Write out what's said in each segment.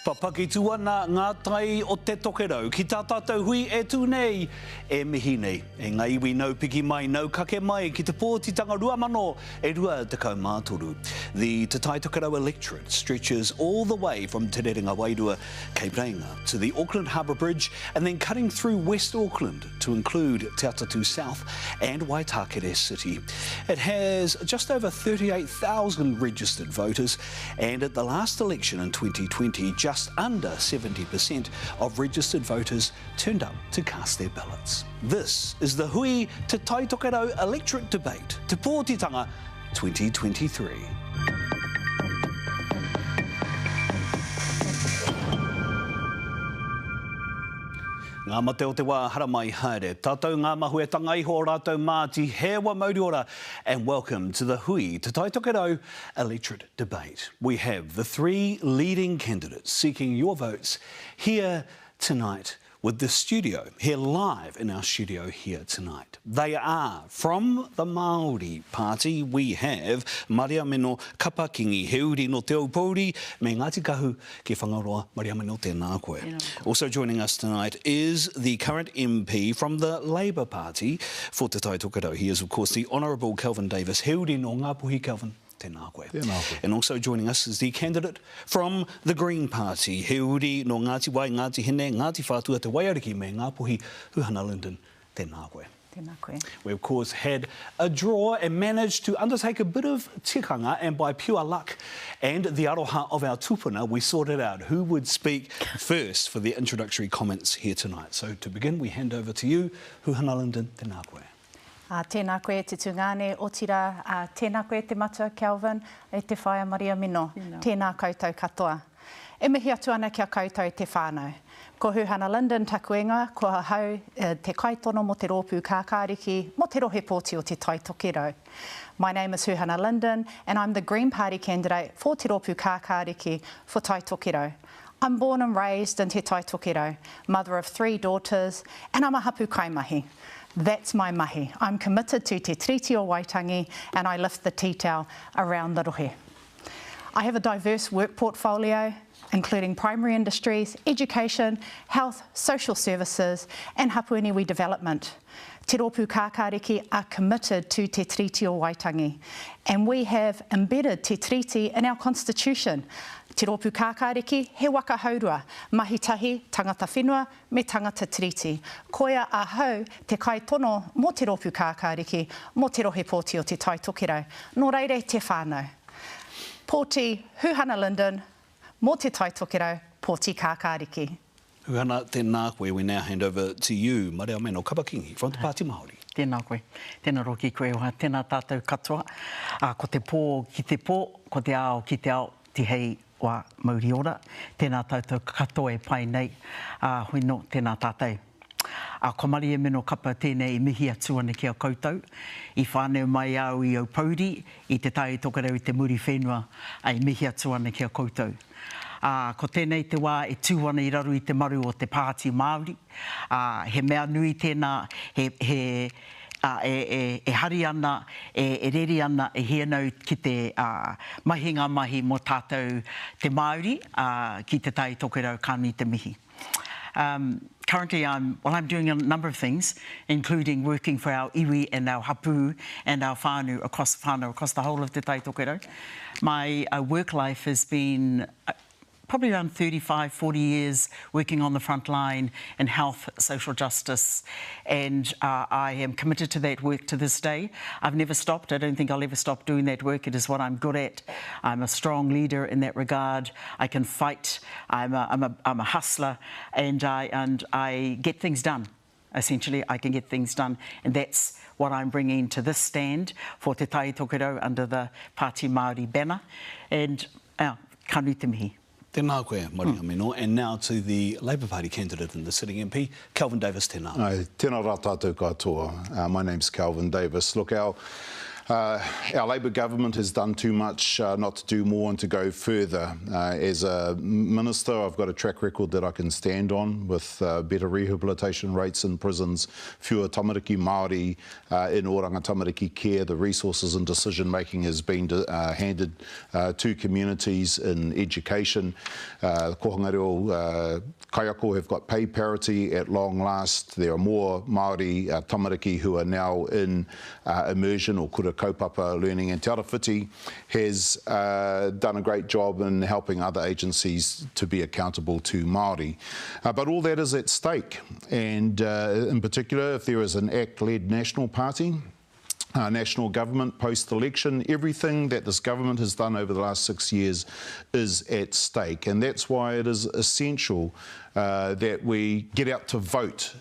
Papaki tuana ngā tai o te tokerau. Ki tā tātou hui e tūnei, e mihi nei. E ngā iwi nau piki mai, nau kake mai, ki te pōtitanga rua mano, e rua tekau mātoru. The Te Tai Tokerau electorate stretches all the way from Te Rerenga Wairua, Cape Reinga, to the Auckland Harbour Bridge, and then cutting through West Auckland to include Te Atatu South and Waitakere City. It has just over 38,000 registered voters, and at the last election in 2020, just under 70% of registered voters turned up to cast their ballots. This is the Hui Te Tai Tokerau electorate debate, Te Pōtitanga 2023. Ngā mate o te wā haramai haere. Tātou ngā mahu e tangaiho o rātou māti, hewa mauri ora, and welcome to the Hui Te Tai Tokerau electorate debate. We have the three leading candidates seeking your votes here tonight with the studio, here live in our studio here tonight. They are from the Māori Party. We have Maria Mino Kapa-Kingi, he uri no te Aupōuri, me Ngāti Kahu ki whangaroa, Maria Mino tēnā koe. Also joining us tonight is the current MP from the Labour Party for Te Tai Tokerau. He is, of course, the Honourable Kelvin Davis. He uri no Ngāpuhi, Kelvin. Tēnā koe. And also joining us is the candidate from the Green Party, he uri no Ngāti Wai, Ngāti Hine, Ngāti Whātua, Te Waiariki me Ngāpuhi, Huhana Linden. Tēnā koe. Tēnā koe. We, of course, had a draw and managed to undertake a bit of tikanga, and by pure luck and the aroha of our tupuna, we sorted out who would speak first for the introductory comments here tonight. So to begin, we hand over to you, Huhana Linden. Tēnā koe. Tēnā koe te tungane o tira, tēnā koe te matua Kelvin, e te whaia Maria Mino, tēnā koutou katoa. E mihi atu ana kia koutou te whānau. Ko Huhana Linden takuenga, ko hau te kaitono mo te rōpū kākāriki, mo te rohe pōti o te Tai Tokerau. My name is Huhana Linden, and I'm the Green Party candidate for te rōpū kākāriki for Tai Tokerau. I'm born and raised in te Tai Tokerau, mother of 3 daughters, and I'm a hapu kaimahi. That's my mahi. I'm committed to te tiriti o Waitangi, and I lift the tītau around the rohe. I have a diverse work portfolio, including primary industries, education, health, social services, and hapu iwi development. Te rōpū kākāriki are committed to te tiriti o Waitangi, and we have embedded te tiriti in our constitution. Te rōpū kākāriki, he waka haurua, mahi tahi, tangata whenua, me tangata tiriti. Koia a hau te kaitono mo te rōpū kākāriki, mo te rohe pōti o te Tai Tokerau. Nō reire te whānau. Pōti Huhana Linden, mo te Tai Tokerau, pōti kākāriki. Huhana, tēnā koe. We now hand over to you, Maria Mino Kapa-Kingi, from the Party Māori. Tēnā koe. Tēnā roki koe oha. Tēnā tātou katoa. Ko te pō ki te pō, ko te ao ki te ao, te hei wa mauri ora. Tēnā tātou katoa e pai nei. Hoino, tēnā tātou. Ko Maria Mino Kapa tēnei I mihi atu ana ki a koutou. I whānau mai au I Aupōuri, I te Tai Tokerau I te muri whenua, I mihi atu ana ki a koutou. Ko tēnei te wā e tū ana I raru I te maru o te Pāti Māori. He mea nui tēnā, e hari ana, e reri ana, e hianau ki te mahinga mahi mo tātou te Māori, ki te Tai Tokerau kāni te mihi. Currently, I'm doing a number of things, including working for our iwi and our hapu and our whānau across the whole of Te Tai Tokerau. My work life has been probably around 35, 40 years working on the front line in health, social justice, and I am committed to that work to this day. I've never stopped. I don't think I'll ever stop doing that work. It is what I'm good at. I'm a strong leader in that regard. I can fight. I'm a hustler, and I get things done. Essentially, I can get things done, and that's what I'm bringing to this stand for Te Tai Tokerau under the Pāti Māori banner. And ka nui te mihi. Tēnā koe, Maria Mino, and now to the Labour Party candidate and the sitting MP, Kelvin Davis. Tēnā. Tēnā rā tātou katoa. My name's Kelvin Davis. Look, our Our Labour government has done too much not to do more and to go further. As a minister, I've got a track record that I can stand on with better rehabilitation rates in prisons, fewer tamariki Māori in oranga tamariki care. The resources and decision making has been handed to communities in education. Kohanga Kaiako have got pay parity at long last. There are more Māori tamariki who are now in immersion or kura kaupapa learning, and Te Arawhiti has done a great job in helping other agencies to be accountable to Māori. But all that is at stake, and in particular if there is an ACT-led national party, national government post-election, everything that this government has done over the last 6 years is at stake, and that's why it is essential that we get out to vote.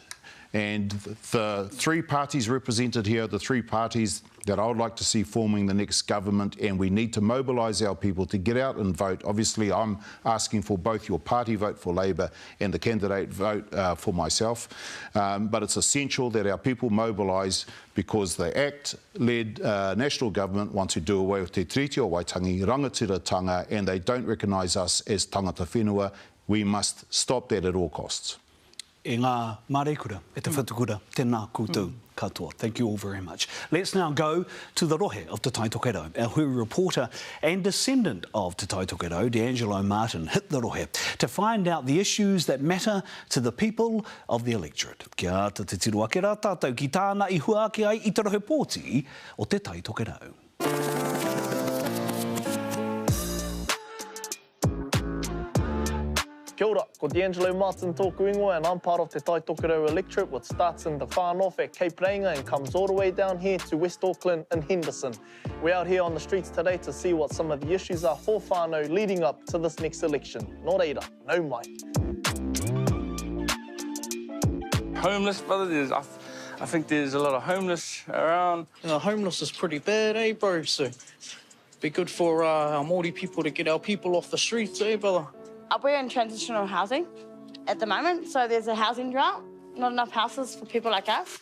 And the three parties represented here are the three parties that I would like to see forming the next government, and we need to mobilise our people to get out and vote. Obviously, I'm asking for both your party vote for Labour and the candidate vote for myself, but it's essential that our people mobilise, because the ACT-led national government wants to do away with Te Tiriti o Waitangi, rangatiratanga, and they don't recognise us as tangata whenua. We must stop that at all costs. E ngā māreikura, e te whatukura, tēnā koutou katoa. Thank you all very much. Let's now go to the rohe of Te Tai Tokerau. Our hui reporter and descendant of Te Tai Tokerau, D'Angelo Martin, hit the rohe to find out the issues that matter to the people of the electorate. Kia ata te tiro ake rā tātou ki tāna I hua ake ai I te rohe pōti o Te Tai Tokerau. Kia ora, ko D'Angelo Martin tōku ingoa, and I'm part of Te Tai Tokerau electorate, which starts in the far north at Cape Reinga and comes all the way down here to West Auckland and Henderson. We're out here on the streets today to see what some of the issues are for whānau leading up to this next election. Nō reira, nau mai. Homeless, brother, I think there's a lot of homeless around. You know, homeless is pretty bad, eh, bro? So, be good for our Māori people to get our people off the streets, eh, brother? We're in transitional housing at the moment, so there's a housing drought, not enough houses for people like us.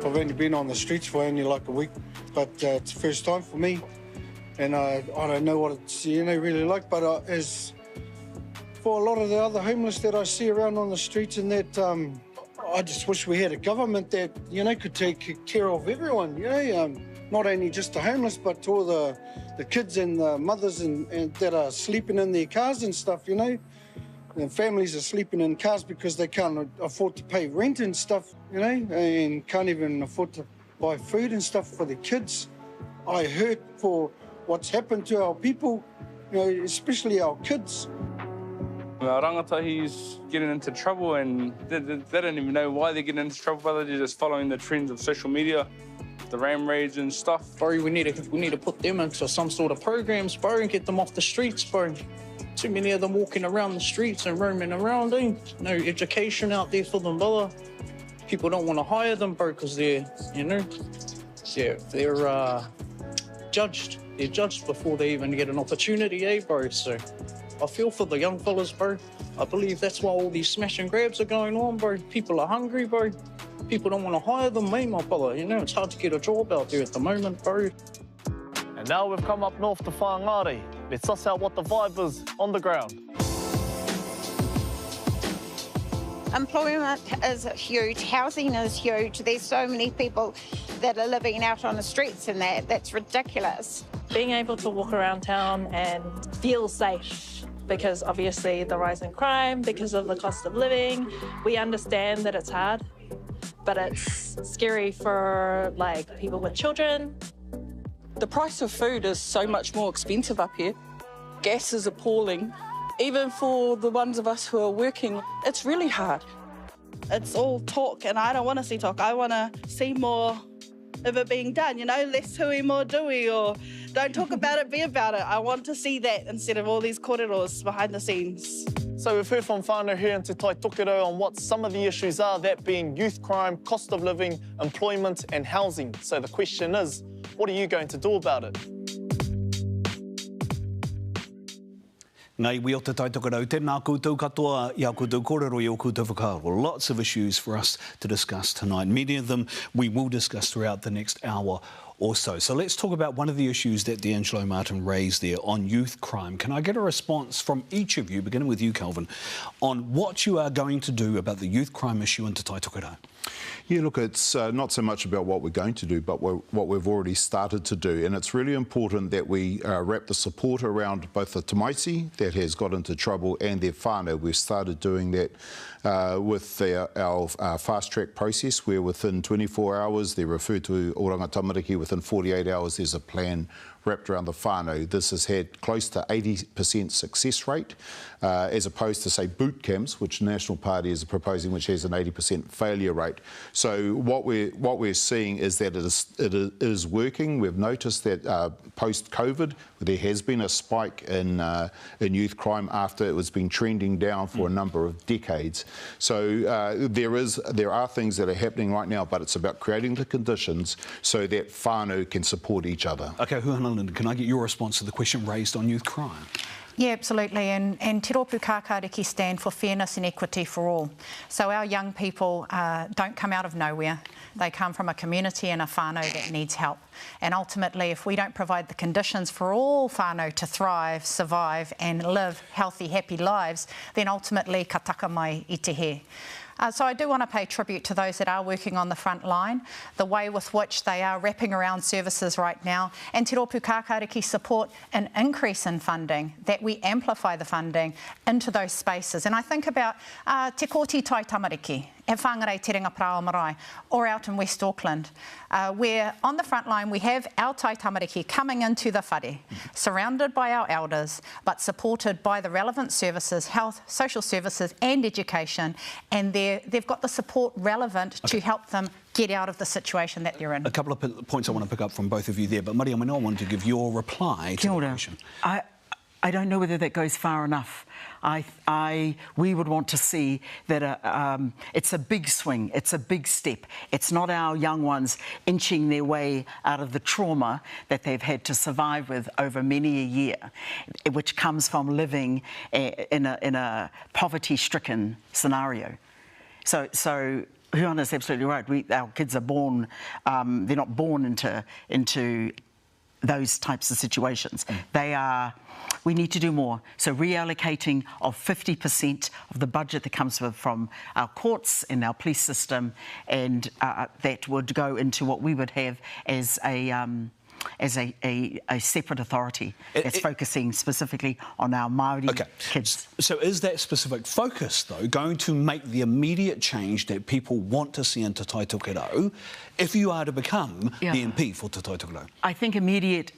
I've only been on the streets for only like a week, but it's the first time for me, and I don't know what it's really like, but as for a lot of the other homeless that I see around on the streets and that, I just wish we had a government that, could take care of everyone, not only just the homeless, but all the kids and the mothers and that are sleeping in their cars and stuff, And families are sleeping in cars because they can't afford to pay rent and stuff, and can't even afford to buy food and stuff for the kids. I hurt for what's happened to our people, especially our kids. Our rangatahi's getting into trouble, and they don't even know why they're getting into trouble, brother. They're just following the trends of social media, the ram raids and stuff. Bro, we need to put them into some sort of programs, bro, and get them off the streets, bro. Too many of them walking around the streets and roaming around, eh? No education out there for them, brother. People don't want to hire them, bro, because they're judged. They're judged before they even get an opportunity, eh, bro? So I feel for the young fellas, bro. I believe that's why all these smash and grabs are going on, bro. People are hungry, bro. People don't want to hire them, eh, my brother? It's hard to get a job out there at the moment, bro. And now we've come up north to Whangari. Let's suss out what the vibe is on the ground. Employment is huge, housing is huge. There's so many people that are living out on the streets and that's ridiculous. Being able to walk around town and feel safe, because obviously the rise in crime, because of the cost of living, we understand that it's hard, but it's scary for people with children. The price of food is so much more expensive up here. Gas is appalling. Even for the ones of us who are working, it's really hard. It's all talk, and I don't want to see talk. I want to see more of it being done, less hui, more dui, or don't talk about it, be about it. I want to see that instead of all these kōreros behind the scenes. So we've heard from whānau here in Te Tai Tokerau on what some of the issues are, that being youth crime, cost of living, employment and housing. So the question is, what are you going to do about it? Ngai wi o te taitokarau, tēnā koutou katoa, ia koutou kōrero i o koutou whakaaro. Lots of issues for us to discuss tonight. Many of them we will discuss throughout the next hour or so. So let's talk about one of the issues that D'Angelo Martin raised there on youth crime. Can I get a response from each of you, beginning with you, Kelvin, on what you are going to do about the youth crime issue in Te Taitokerau? Yeah, look, it's not so much about what we're going to do, but what we've already started to do. And it's really important that we wrap the support around both the tamaiti that has got into trouble and their whānau. We've started doing that with our fast-track process, where within 24 hours they're referred to oranga tamariki, within 48 hours there's a plan wrapped around the whānau. This has had close to 80% success rate, as opposed to, say, boot camps, which the National Party is proposing, which has an 80% failure rate. So what we're seeing is that it is working. We've noticed that post-COVID, there has been a spike in youth crime after it was been trending down for a number of decades. So there are things that are happening right now, but it's about creating the conditions so that whānau can support each other. Okay, Huhana, can I get your response to the question raised on youth crime? Yeah, absolutely, and Te Rōpū Kākāriki stand for fairness and equity for all. So our young people don't come out of nowhere. They come from a community and a whānau that needs help. And ultimately, if we don't provide the conditions for all whānau to thrive, survive and live healthy, happy lives, then ultimately ka taka mai I te he. So I do want to pay tribute to those that are working on the front line, the way with which they are wrapping around services right now, and Te Rōpū Kākāriki support an increase in funding, that we amplify the funding into those spaces. And I think about Te Kōti Tai Tamariki at Whangarei Te Ringa Parao Marae, or out in West Auckland, where on the front line we have our Tai Tamariki coming into the whare, surrounded by our elders, but supported by the relevant services, health, social services and education, and they've got the support relevant to help them get out of the situation that they're in. A couple of points I want to pick up from both of you there, but Mariam, I know I wanted to give your reply to the question. I don't know whether that goes far enough. We would want to see that it's a big swing, it's a big step. It's not our young ones inching their way out of the trauma that they've had to survive with over many a year, which comes from living in a poverty-stricken scenario. So Huana's absolutely right. Our kids are born, they're not born into those types of situations. We need to do more. So reallocating of 50% of the budget that comes from our courts and our police system, and that would go into what we would have as a separate authority that's focusing specifically on our Māori kids. So is that specific focus, though, going to make the immediate change that people want to see in Te Taitokerau if you are to become the MP for Te Taitokerau? I think immediate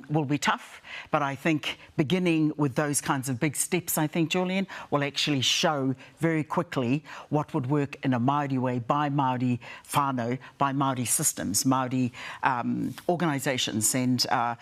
will be tough, but I think beginning with those kinds of big steps, I think, Julian, will actually show very quickly what would work in a Māori way by Māori whānau, by Māori systems, Māori organisations. And I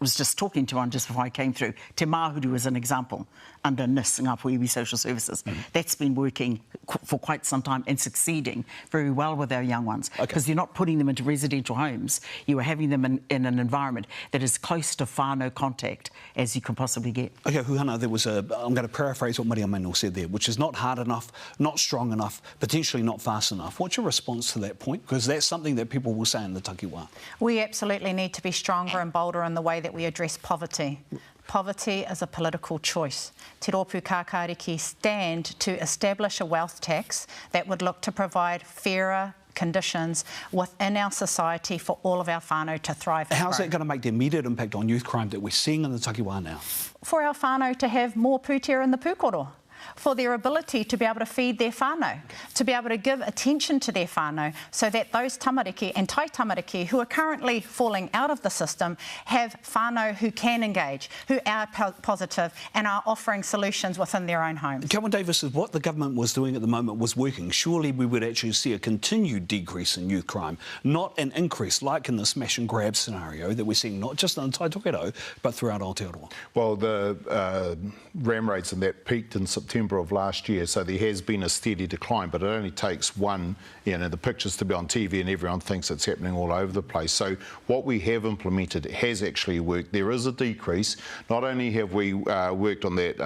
was just talking to one just before I came through. Te Māhuru is an example under NIS, Ngāpuhi Iwi Social Services. That's been working for quite some time and succeeding very well with our young ones, because you're not putting them into residential homes. You are having them in an environment that is close to whānau contact as you can possibly get. Okay, Huhana, there was I'm going to paraphrase what Mariam Manuel said there, which is not hard enough, not strong enough, potentially not fast enough. What's your response to that point? Because that's something that people will say in the takiwā. We absolutely need to be stronger and bolder in the way that we address poverty. Poverty is a political choice. Te Rōpū Kākāriki stand to establish a wealth tax that would look to provide fairer conditions within our society for all of our whānau to thrive. How's that going to make the immediate impact on youth crime that we're seeing in the takiwā now? For our whānau to have more pūtera in the pūkoro, for their ability to be able to feed their whānau, to be able to give attention to their whānau, so that those tamariki and tai tamariki who are currently falling out of the system have whānau who can engage, who are positive and are offering solutions within their own homes. Kelvin Davis, if what the government was doing at the moment was working, surely we would actually see a continued decrease in youth crime, not an increase like in the smash and grab scenario that we're seeing not just in Taitokerau but throughout Aotearoa. Well, the ram rates in that peaked in September September of last year, so there has been a steady decline, but it only takes one, the pictures to be on TV and everyone thinks it's happening all over the place. So what we have implemented has actually worked. There is a decrease. Not only have we worked on that,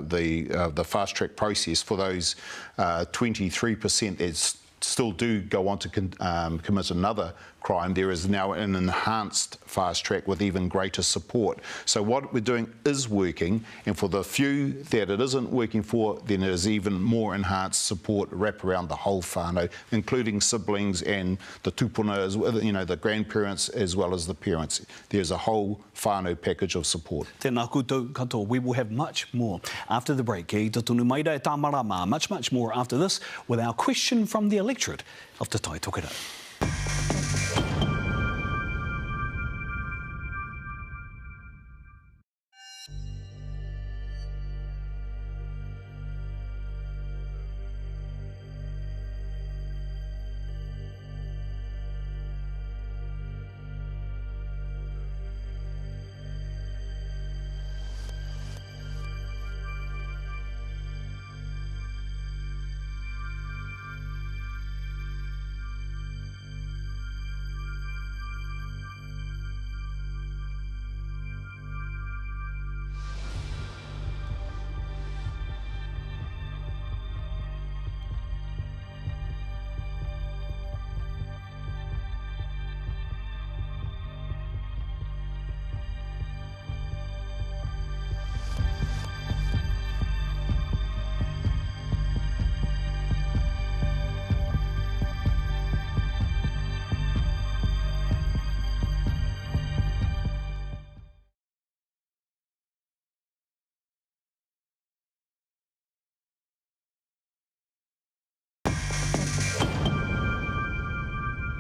the fast track process for those 23% that still do go on to commit another crime, there is now an enhanced fast track with even greater support. So what we're doing is working, and for the few that it isn't working for, then there's even more enhanced support wrap around the whole whānau, including siblings and the tupuna, the grandparents as well as the parents. There's a whole whānau package of support. Tēnā koutou katoa. We will have much more after the break. Kei te tonu maira e tāmarama. Much more after this with our question from the electorate of Te Tai Tokerau.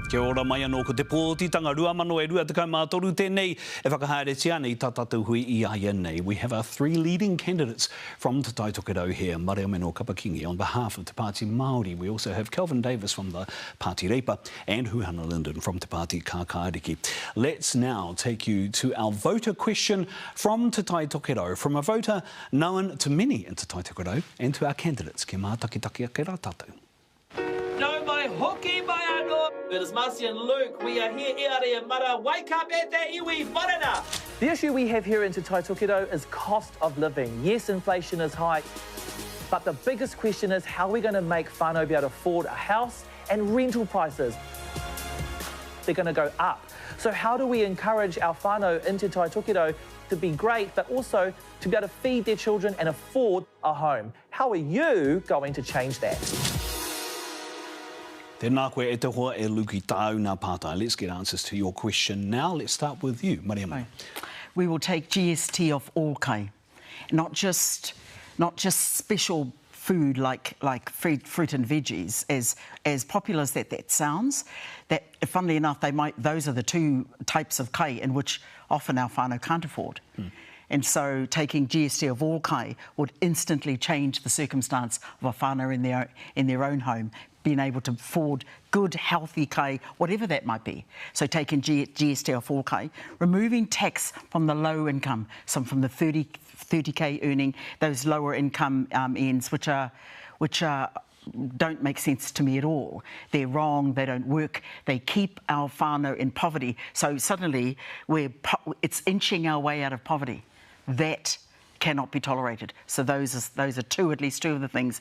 Kia ora mai anō ko te pōtitanga 2023 tēnei e whakahaere tia nei tā tātou hui I aia nei. We have our three leading candidates from Te Tai Tokerau here. Mare o meno Kapa-Kingi on behalf of Te Pāti Māori. We also have Kelvin Davis from the Pāti Reipa and Huhana Linden from Te Pāti Kakaariki. Let's now take you to our voter question from Te Tai Tokerau, from a voter known to many in Te Tai Tokerau and to our candidates. Kia mātakitaki ake rā tātou. No mai hoki mai anō. It is Marcy and Luke. We are here Eare and Mara. Wake up e te iwi wharena. The issue we have here in Te Tai Tokerau is cost of living. Yes, inflation is high, but the biggest question is how are we going to make whānau be able to afford a house, and rental prices. They're going to go up. So how do we encourage our whānau in Te Tai Tokerau to be great, but also to be able to feed their children and afford a home? How are you going to change that? Tēnā koe e te hoa e luki tāu nā pātai. Let's get answers to your question now. Let's start with you, Mariama. We will take GST off all kai, not just special food like fruit and veggies. As popular as that sounds, that funnily enough those are the two types of kai in which often our whānau can't afford. And so taking GST of all kai would instantly change the circumstance of a whānau in their own home, being able to afford good, healthy kai, whatever that might be. So taking GST off all kai, removing tax from the low income, some from the 30K earning, those lower income ends, which don't make sense to me at all. They're wrong, they don't work, they keep our whānau in poverty. So suddenly it's inching our way out of poverty. That cannot be tolerated. So those are at least two of the things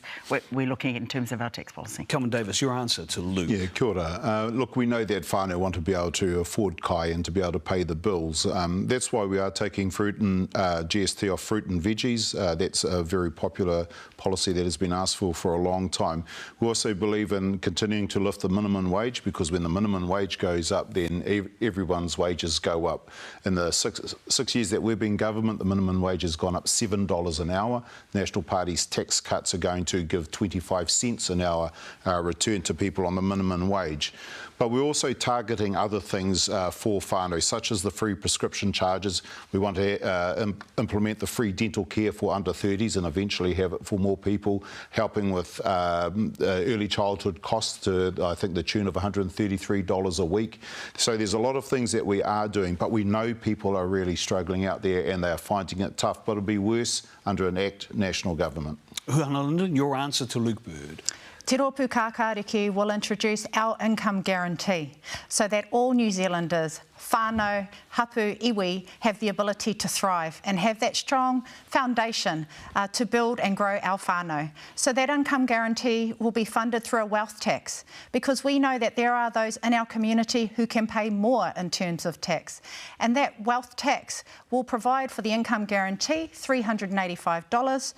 we're looking at in terms of our tax policy. Kelvin Davis, your answer to Luke. Yeah, kia ora. Look, we know that whānau want to be able to afford kai and to be able to pay the bills. That's why we are taking fruit and GST off fruit and veggies. That's a very popular policy that has been asked for a long time. We also believe in continuing to lift the minimum wage, because when the minimum wage goes up, then everyone's wages go up. In the six years that we've been in government, the minimum wage has gone up $7 an hour. National Party's tax cuts are going to give 25 cents an hour return to people on the minimum wage. But we're also targeting other things for whānau, such as the free prescription charges. We want to implement the free dental care for under 30s and eventually have it for more people, helping with early childhood costs to, I think, the tune of $133 a week. So there's a lot of things that we are doing, but we know people are really struggling out there and they are finding it tough, but it'll be worse under an ACT national government. Hana Linden, your answer to Luke Bird. Te Rōpū Kākāriki will introduce our income guarantee so that all New Zealanders, whānau, hapu, iwi, have the ability to thrive and have that strong foundation to build and grow our whānau. So that income guarantee will be funded through a wealth tax, because we know that there are those in our community who can pay more in terms of tax. And that wealth tax will provide for the income guarantee $385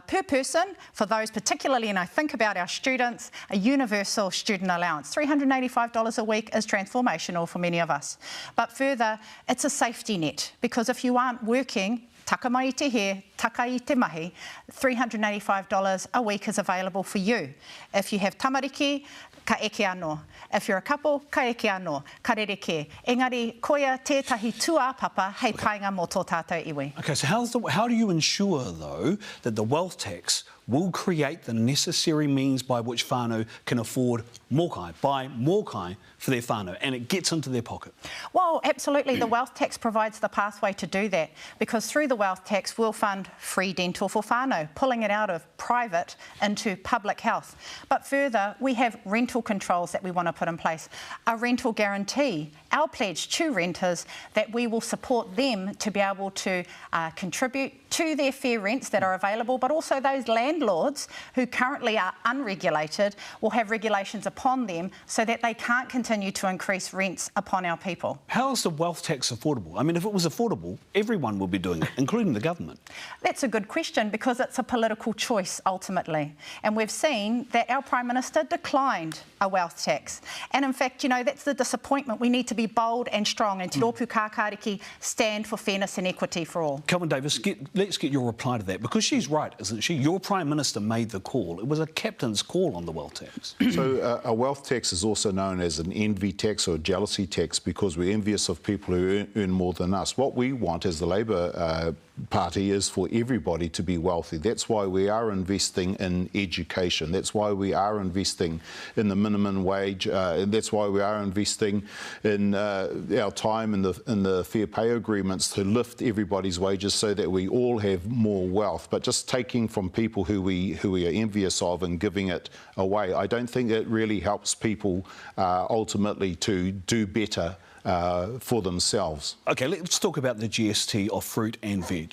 per person for those particularly, and I think about our students, a universal student allowance. $385 a week is transformational for many of us. But further, it's a safety net, because if you aren't working, taka mai te he, taka I te mahi, $385 a week is available for you. If you have tamariki, ka eke anō. If you're a couple, ka eke anō, ka rereke. Engari, koia tētahi tuāpapa hei painga mō tō tātou iwi. Okay, so how do you ensure, though, that the wealth tax will create the necessary means by which whānau can afford more kai, buy more kai for their whānau, and it gets into their pocket? Well, absolutely. The wealth tax provides the pathway to do that, because through the wealth tax we'll fund free dental for whānau, pulling it out of private into public health. But further, we have rental controls that we want to put in place, a rental guarantee, our pledge to renters that we will support them to be able to contribute to their fair rents that are available, but also those landlords who currently are unregulated will have regulations upon them so that they can't continue to increase rents upon our people. How is the wealth tax affordable? I mean, if it was affordable, everyone would be doing it, including the government. That's a good question, because it's a political choice ultimately. And we've seen that our Prime Minister declined a wealth tax. And in fact, you know, that's the disappointment. We need to be bold and strong, and Te Rōpū Kākāriki stand for fairness and equity for all. Kelvin Davis, let's get your reply to that, because she's right, isn't she? Your Prime Minister made the call. It was a captain's call on the wealth tax. So a wealth tax is also known as an envy tax or a jealousy tax, because we're envious of people who earn more than us. What we want as the Labour Party is for everybody to be wealthy. That's why we are investing in education. That's why we are investing in the minimum wage. And that's why we are investing in our time in the fair pay agreements to lift everybody's wages so that we all have more wealth. But just taking from people who we are envious of and giving it away, I don't think it really helps people ultimately to do better for themselves. OK, let's talk about the GST of fruit and veg.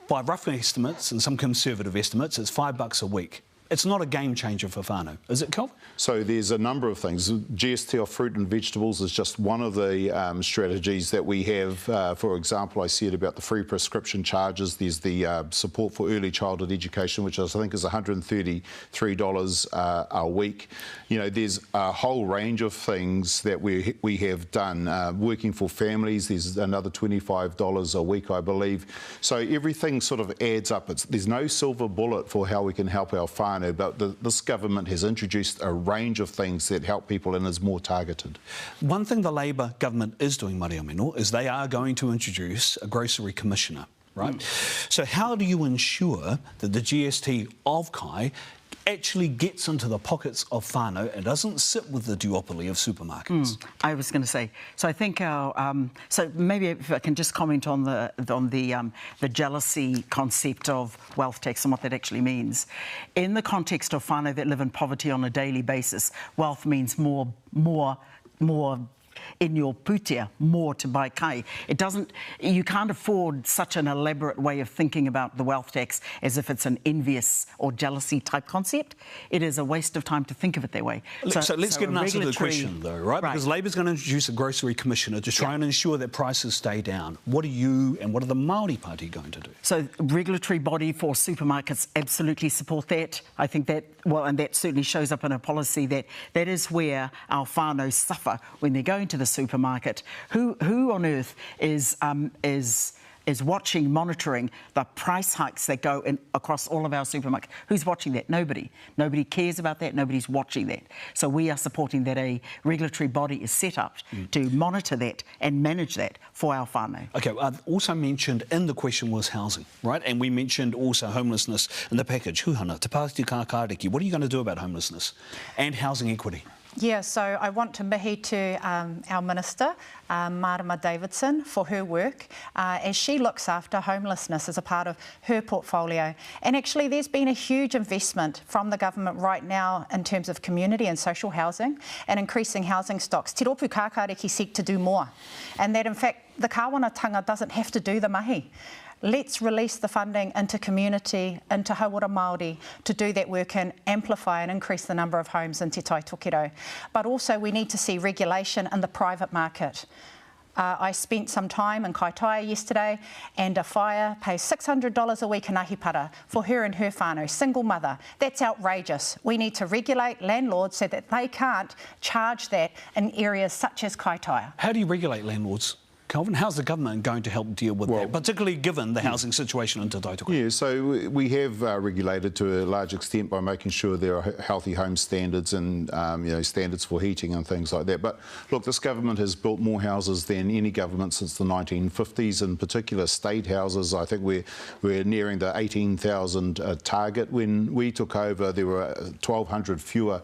By rough estimates and some conservative estimates, it's $5 a week. It's not a game changer for whānau, is it, Kelvin? So there's a number of things. GST of fruit and vegetables is just one of the strategies that we have. For example, I said about the free prescription charges. There's the support for early childhood education, which I think is $133 a week. You know, there's a whole range of things that we have done. Working for families, there's another $25 a week, I believe. So everything sort of adds up. There's no silver bullet for how we can help our whānau. But this government has introduced a range of things that help people and is more targeted. One thing the Labour government is doing, Maria Mino, is they are going to introduce a grocery commissioner, right? So how do you ensure that the GST of kai actually gets into the pockets of whānau and doesn't sit with the duopoly of supermarkets? I was going to say, so I think our, so maybe if I can just comment on the jealousy concept of wealth tax and what that actually means. In the context of whānau that live in poverty on a daily basis, wealth means more in your putia, more to buy kai. It doesn't, you can't afford such an elaborate way of thinking about the wealth tax as if it's an envious or jealousy type concept. It is a waste of time to think of it that way. So let's get an answer to the question though, right? Because Labour's going to introduce a grocery commissioner to try and ensure that prices stay down. What are you and what are the Māori Party going to do? So regulatory body for supermarkets absolutely support that. I think that, well, and that certainly shows up in a policy that is where our whānau suffer when they're going to the supermarket. Who on earth is is watching, monitoring the price hikes that go in across all of our supermarkets. Who's watching that? Nobody. Nobody cares about that. Nobody's watching that. So we are supporting that a regulatory body is set up to monitor that and manage that for our whānau. Okay, also mentioned in the question was housing, right? And we mentioned also homelessness in the package. Huhana, te Pāti Kākāriki, what are you going to do about homelessness and housing equity? Yeah, so I want to mihi to our Minister, Marama Davidson, for her work as she looks after homelessness as a part of her portfolio. And actually there's been a huge investment from the government right now in terms of community and social housing and increasing housing stocks. Te Rōpū Kākāriki seek to do more, and that in fact the kāwanatanga doesn't have to do the mahi. Let's release the funding into community, into Hauora Māori, to do that work and amplify and increase the number of homes in Te Tai Tokiro. But also we need to see regulation in the private market. I spent some time in Kaitaia yesterday, and a whaia pays $600 a week in ahipara for her and her whānau, single mother. That's outrageous. We need to regulate landlords so that they can't charge that in areas such as Kaitaia. How do you regulate landlords? Calvin, how's the government going to help deal with that, particularly given the housing situation in Te Tai Tokiro? Yeah, so we have regulated to a large extent by making sure there are healthy home standards and standards for heating and things like that. But look, this government has built more houses than any government since the 1950s, in particular state houses. I think we're nearing the 18,000 target. When we took over, there were 1,200 fewer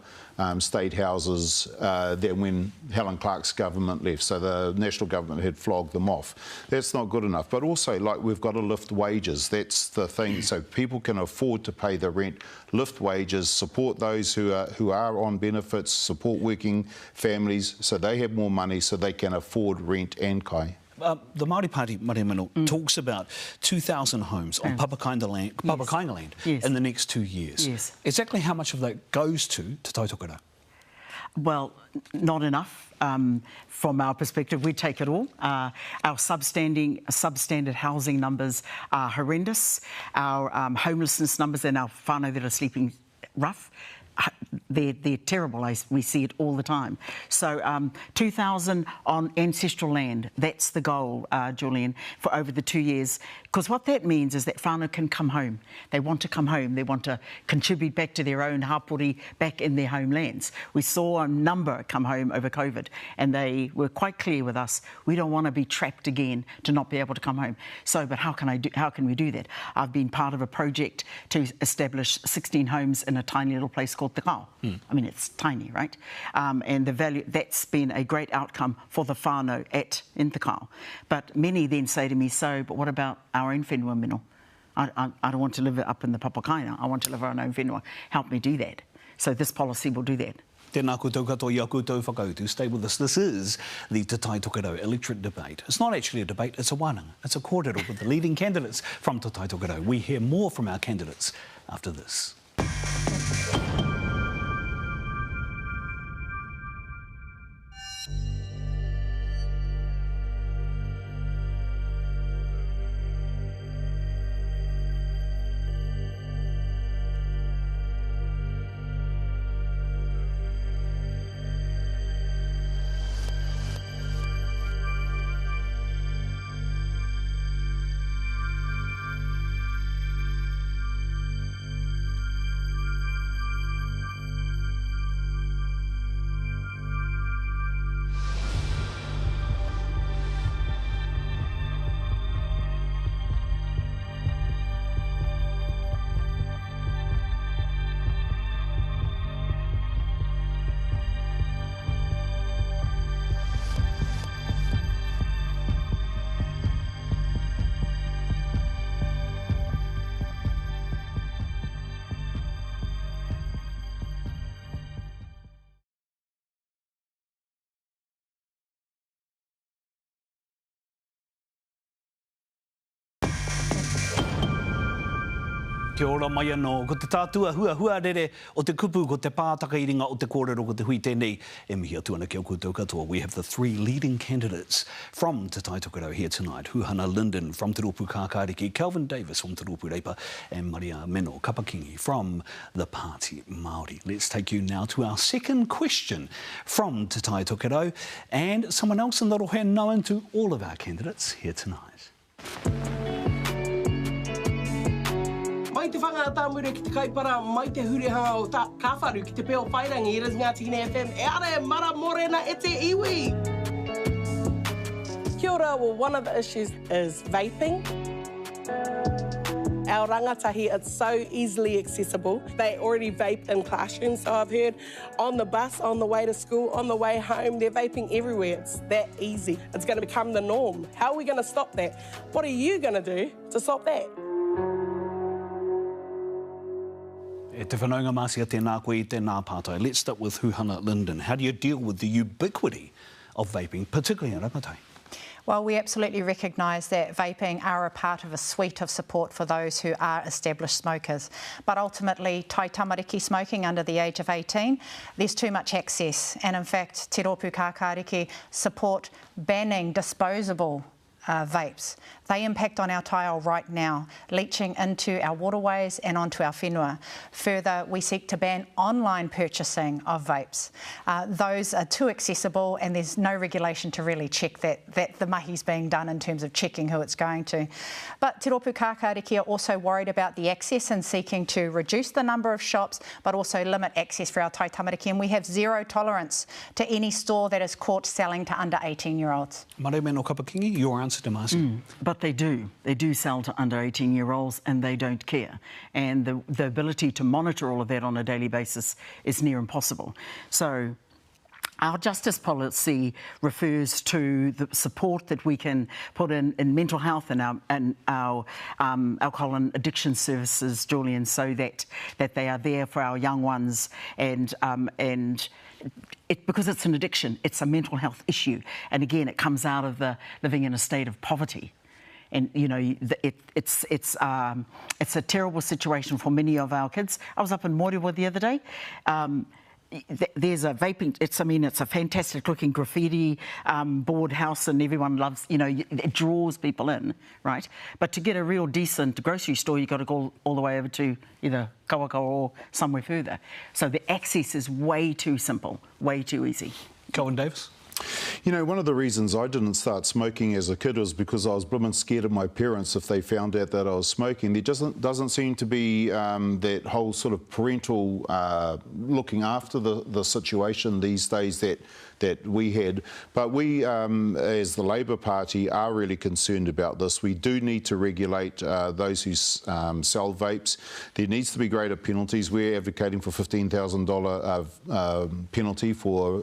state houses than when Helen Clark's government left. So the national government had flogged them off. That's not good enough. But also, like, we've got to lift wages. That's the thing. So people can afford to pay the rent. Lift wages, support those who are on benefits, support working families so they have more money so they can afford rent and kai. The Māori Party, Maria Mino, talks about 2,000 homes on Kapa-Kingi land in the next 2 years. Yes. Exactly how much of that goes to Te Tai Tokiro? Well, not enough. From our perspective, we take it all. Our substandard housing numbers are horrendous. Our homelessness numbers and our whānau that are sleeping rough, they're terrible. We see it all the time. So 2,000 on ancestral land, that's the goal, Julian, for over the 2 years. Because what that means is that whānau can come home. They want to come home. They want to contribute back to their own hapori back in their homelands. We saw a number come home over COVID, and they were quite clear with us, we don't want to be trapped again to not be able to come home. So, but how can we do that? I've been part of a project to establish 16 homes in a tiny little place called Te Kao. I mean, it's tiny, right? And the value, that's been a great outcome for the whānau in Te Kao. But many then say to me, so, but what about our own whenua mino? I don't want to live up in the Kapa-Kingi. I want to live our own whenua. Help me do that. So this policy will do that. Tēnā koutou katoa i a koutou whakautu. Stay with us. This is the Te Tai Tokiro electorate debate. It's not actually a debate, it's a wānanga. It's a kōrero with the leading candidates from Te Tai Tokiro. We hear more from our candidates after this. Kia ora mai anō, ko te tātua hua rere o te kupu ko te pātaka i ringa o te kōrero ko te hui tēnei. E mihi atu ana kia koutou katoa. We have the three leading candidates from Te Tai Tokiro here tonight. Huhana Linden from Te Rōpū Kākāriki, Kelvin Davis from Te Rōpū Reipa, and Maria Meno Kapa-Kingi from the Party Māori. Let's take you now to our second question from Te Tai Tokiro, and someone else in the rohe known to all of our candidates here tonight. Mai te whangata mure ki te kaipara, mai te hurihanga o ta kawharu ki te peo whairangi, it is Ngā Tikini FM. E are mara morena e te iwi! Kia ora, well, one of the issues is vaping. Our rangatahi, it's so easily accessible. They already vape in classrooms, so I've heard on the bus, on the way to school, on the way home, they're vaping everywhere. It's that easy. It's going to become the norm. How are we going to stop that? What are you going to do to stop that? E te whanaunga māsia tēnā koe I tēnā pātai. Let's start with Huhana Linden. How do you deal with the ubiquity of vaping, particularly in Rangatahi? Well, we absolutely recognise that vaping are a part of a suite of support for those who are established smokers. But ultimately, tai tamariki smoking under the age of 18, there's too much access. And in fact, Te Rōpū Kākāriki support banning disposable vapes. They impact on our taiao right now, leaching into our waterways and onto our whenua. Further, we seek to ban online purchasing of vapes. Those are too accessible and there's no regulation to really check that the mahi's being done in terms of checking who it's going to. But Te Rōpū Kākāriki are also worried about the access and seeking to reduce the number of shops, but also limit access for our tai tamariki. And we have zero tolerance to any store that is caught selling to under 18-year-olds. Mare me no Kapa-Kingi, your answer to Marcy. But they do sell to under 18-year-olds and they don't care. And the ability to monitor all of that on a daily basis is near impossible. So our justice policy refers to the support that we can put in mental health and our alcohol and addiction services, Julian, so that they are there for our young ones and because it's an addiction, it's a mental health issue. And again, it comes out of the living in a state of poverty. And, you know, it's a terrible situation for many of our kids. I was up in Moriwa the other day. There's a vaping, it's a fantastic looking graffiti board house and everyone loves, you know, it draws people in, right? But to get a real decent grocery store, you've got to go all the way over to either Kawakawa or somewhere further. So the access is way too simple, way too easy. Colin Davis? You know, one of the reasons I didn't start smoking as a kid was because I was blooming scared of my parents if they found out that I was smoking. There doesn't seem to be that whole sort of parental looking after the situation these days that we had. But we, as the Labour Party, are really concerned about this. We do need to regulate those who sell vapes. There needs to be greater penalties. We're advocating for $15,000 penalty for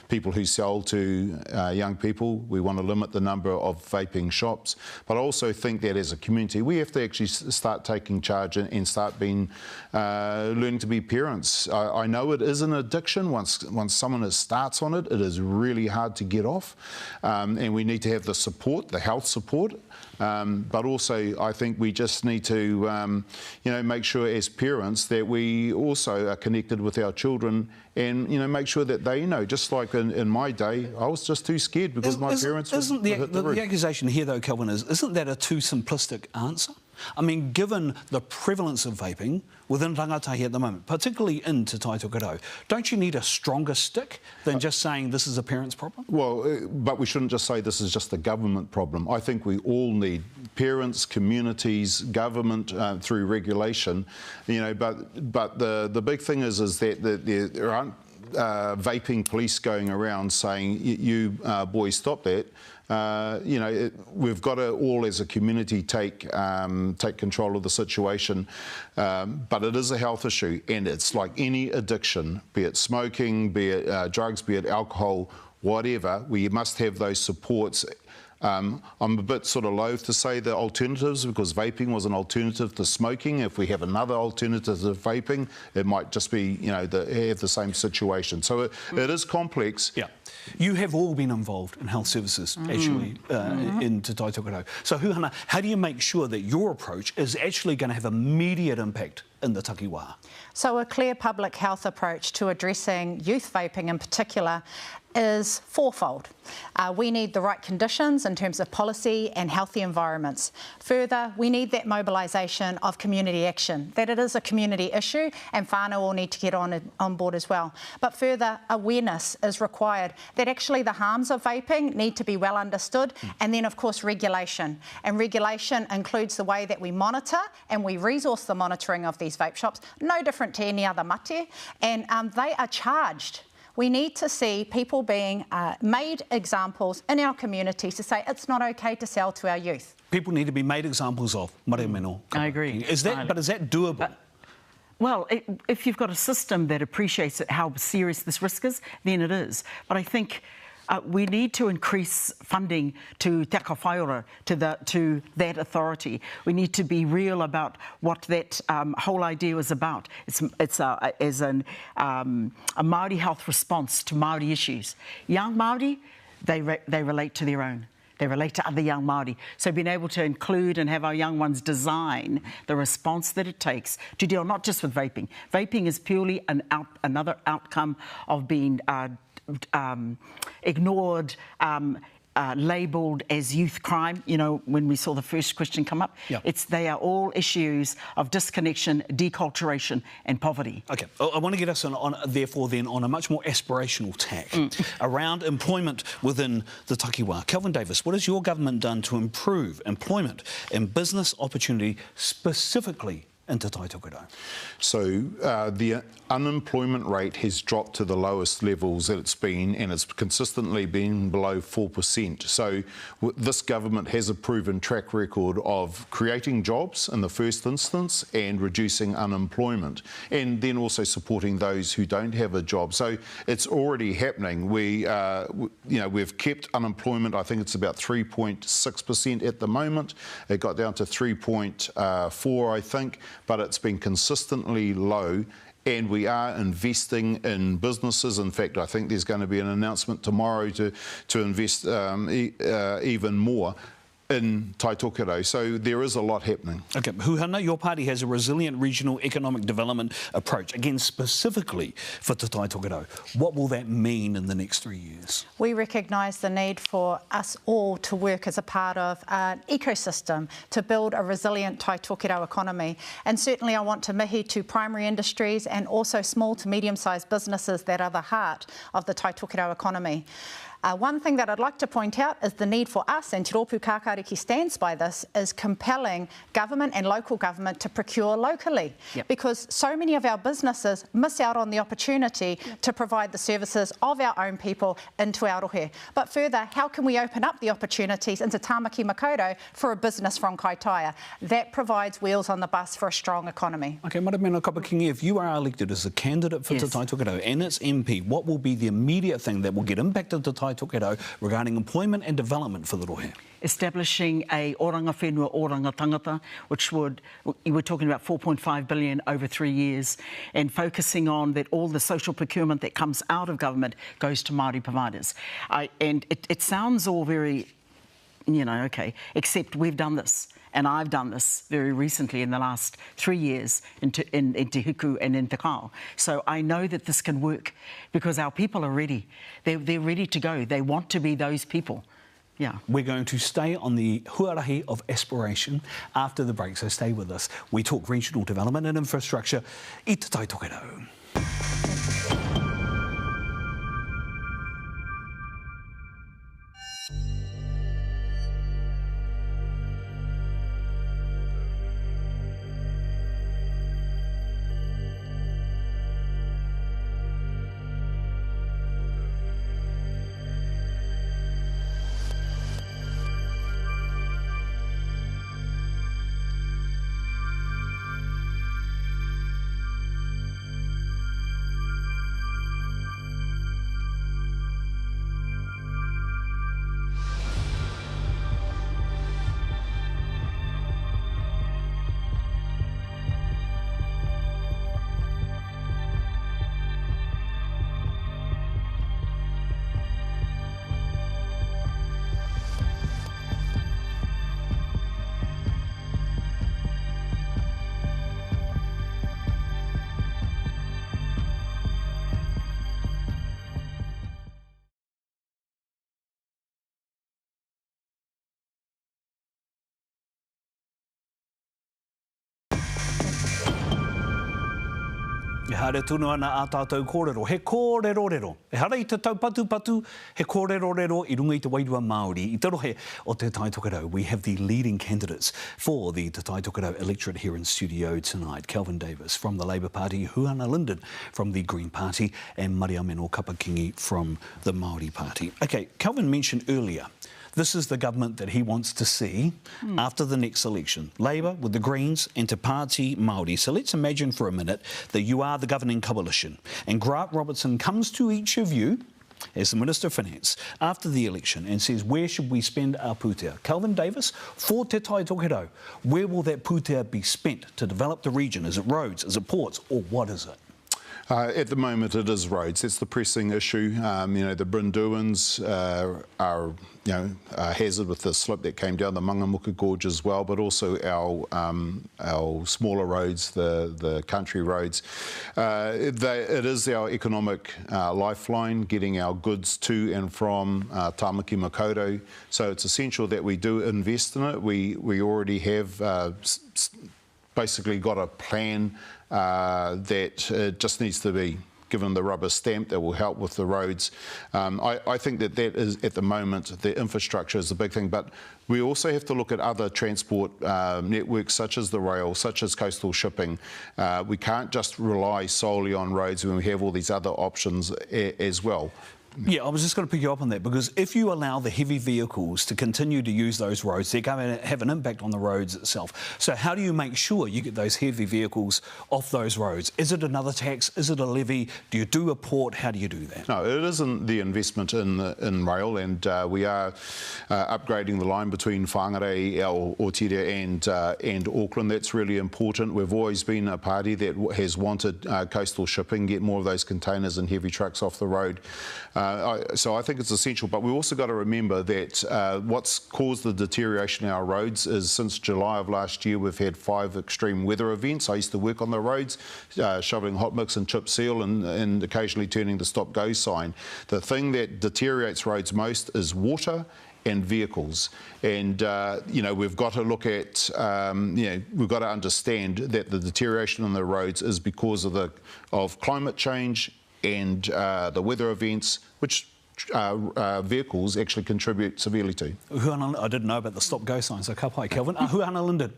people who sell to young people. We want to limit the number of vaping shops. But I also think that as a community, we have to actually start taking charge and start learning to be parents. I know it is an addiction. Once someone starts on it, it is really hard to get off, and we need to have the support, the health support, but also I think we just need to make sure as parents that we also are connected with our children and make sure that they know, just like in my day, I was just too scared because my parents Isn't the accusation here though, Kelvin, isn't that a too simplistic answer? I mean, given the prevalence of vaping within rangatahi at the moment, particularly in Te Tai Tokerau, don't you need a stronger stick than just saying this is a parent's problem? Well, but we shouldn't just say this is just a government problem. I think we all need parents, communities, government through regulation, but the big thing is that there aren't vaping police going around saying, you boys stop that. We've got to all as a community take control of the situation, but it is a health issue and it's like any addiction, be it smoking, be it drugs, be it alcohol, whatever, we must have those supports. I'm a bit sort of loath to say the alternatives because vaping was an alternative to smoking. If we have another alternative to vaping, it might just be, have the same situation. So it is complex. Yeah. You have all been involved in health services, actually, in Te Tai Tokerau. So, Huhana, how do you make sure that your approach is actually going to have immediate impact in the takiwā? So a clear public health approach to addressing youth vaping in particular is fourfold. We need the right conditions in terms of policy and healthy environments. Further, we need that mobilisation of community action, that it is a community issue and whānau will need to get on board as well. But further, awareness is required that actually the harms of vaping need to be well understood, and then of course regulation. And regulation includes the way that we monitor and we resource the monitoring of these vape shops, no different to any other mate, and they are charged. We need to see people being made examples in our communities to say it's not okay to sell to our youth. People need to be made examples of. Mare meno. I agree. Is that doable? Well, if you've got a system that appreciates how serious this risk is, then it is. But I think we need to increase funding to Te Whaiora, to that authority. We need to be real about what that whole idea was about. It's a Māori health response to Māori issues. Young Māori, they relate to their own. They relate to other young Māori. So being able to include and have our young ones design the response that it takes to deal not just with vaping. Vaping is purely another outcome of being ignored, labelled as youth crime. You know, when we saw the first question come up, they are all issues of disconnection, deculturation and poverty. Okay, I want to get us on a much more aspirational tack around employment within the takiwā. Kelvin Davis, what has your government done to improve employment and business opportunity specifically in Te Tai Tokerau? So the unemployment rate has dropped to the lowest levels that it's been, and it's consistently been below 4%. So this government has a proven track record of creating jobs in the first instance and reducing unemployment, and then also supporting those who don't have a job. So it's already happening. We've kept unemployment, I think it's about 3.6% at the moment. It got down to 3.4, I think, but it's been consistently low, and we are investing in businesses. In fact, I think there's going to be an announcement tomorrow to invest even more in Tai Tokerau. So there is a lot happening. Okay, Huhana, your party has a resilient regional economic development approach, again specifically for Te Tai Tokerau. What will that mean in the next 3 years? We recognise the need for us all to work as a part of an ecosystem to build a resilient Tai Tokerau economy. And certainly I want to mihi to primary industries and also small to medium-sized businesses that are the heart of the Tai Tokerau economy. One thing that I'd like to point out is the need for us, and Te Rōpū Kākāriki stands by this, is compelling government and local government to procure locally. Because so many of our businesses miss out on the opportunity to provide the services of our own people into Arohe. But further, how can we open up the opportunities into Tāmaki Makaurau for a business from Kaitaia? That provides wheels on the bus for a strong economy. Okay, Maramena Kapa-Kingi, if you are elected as a candidate for Te Tai Tokerau and its MP, what will be the immediate thing that will get impacted Te Tai Tokerau regarding employment and development for the Rohe? Establishing a oranga whenua oranga tangata, which we're talking about 4.5 billion over 3 years, and focusing on that all the social procurement that comes out of government goes to Māori providers. And it sounds all very, okay, except we've done this. And I've done this very recently in the last 3 years in Te Huku and in Te Kao. So I know that this can work because our people are ready. They're ready to go. They want to be those people. Yeah. We're going to stay on the huarahi of aspiration after the break, so stay with us. We talk regional development and infrastructure i Te Tai Tokerau. haere tunu ana a tātou kōrero. He kōrero-rero. E hara I te tau patu-patu, he kōrero-rero I runga I te wairua Māori. I te rohe o te Tai Tokerau, we have the leading candidates for the Tai Tokerau electorate here in studio tonight. Kelvin Davis from the Labour Party, Huana Linden from the Green Party, and Maria Meno Kapa-Kingi from the Māori Party. Okay, Kelvin mentioned earlier, this is the government that he wants to see after the next election. Labour with the Greens and Te Pāti Māori. So let's imagine for a minute that you are the governing coalition and Grant Robertson comes to each of you as the Minister of Finance after the election and says, where should we spend our pūtea? Kelvin Davis, for Te Tai Tokerau, where will that pūtea be spent to develop the region? Is it roads? Is it ports? Or what is it? At the moment, it is roads. That's the pressing issue. The Brynduans are, a hazard with the slip that came down the Mangamuka Gorge as well, but also our smaller roads, the country roads. It is our economic lifeline, getting our goods to and from Tāmaki Makaurau. So it's essential that we do invest in it. We already have basically got a plan that just needs to be given the rubber stamp that will help with the roads. I think that is, at the moment, the infrastructure is a big thing, but we also have to look at other transport networks such as the rail, such as coastal shipping. We can't just rely solely on roads when we have all these other options as well. Yeah, I was just going to pick you up on that, because if you allow the heavy vehicles to continue to use those roads, they're going to have an impact on the roads itself. So how do you make sure you get those heavy vehicles off those roads? Is it another tax? Is it a levy? Do you do a port? How do you do that? No, it isn't the investment in rail, and we are upgrading the line between Whangarei, Aotearoa and Auckland. That's really important. We've always been a party that has wanted coastal shipping, get more of those containers and heavy trucks off the road. So I think it's essential, but we've also got to remember that what's caused the deterioration in our roads is since July of last year we've had 5 extreme weather events. I used to work on the roads, shoveling hot mix and chip seal and occasionally turning the stop-go sign. The thing that deteriorates roads most is water and vehicles, and we've got to look at we've got to understand that the deterioration on the roads is because of climate change and the weather events, which vehicles actually contribute severely to. I didn't know about the stop-go sign, so kapai, Kelvin. Huana Linden,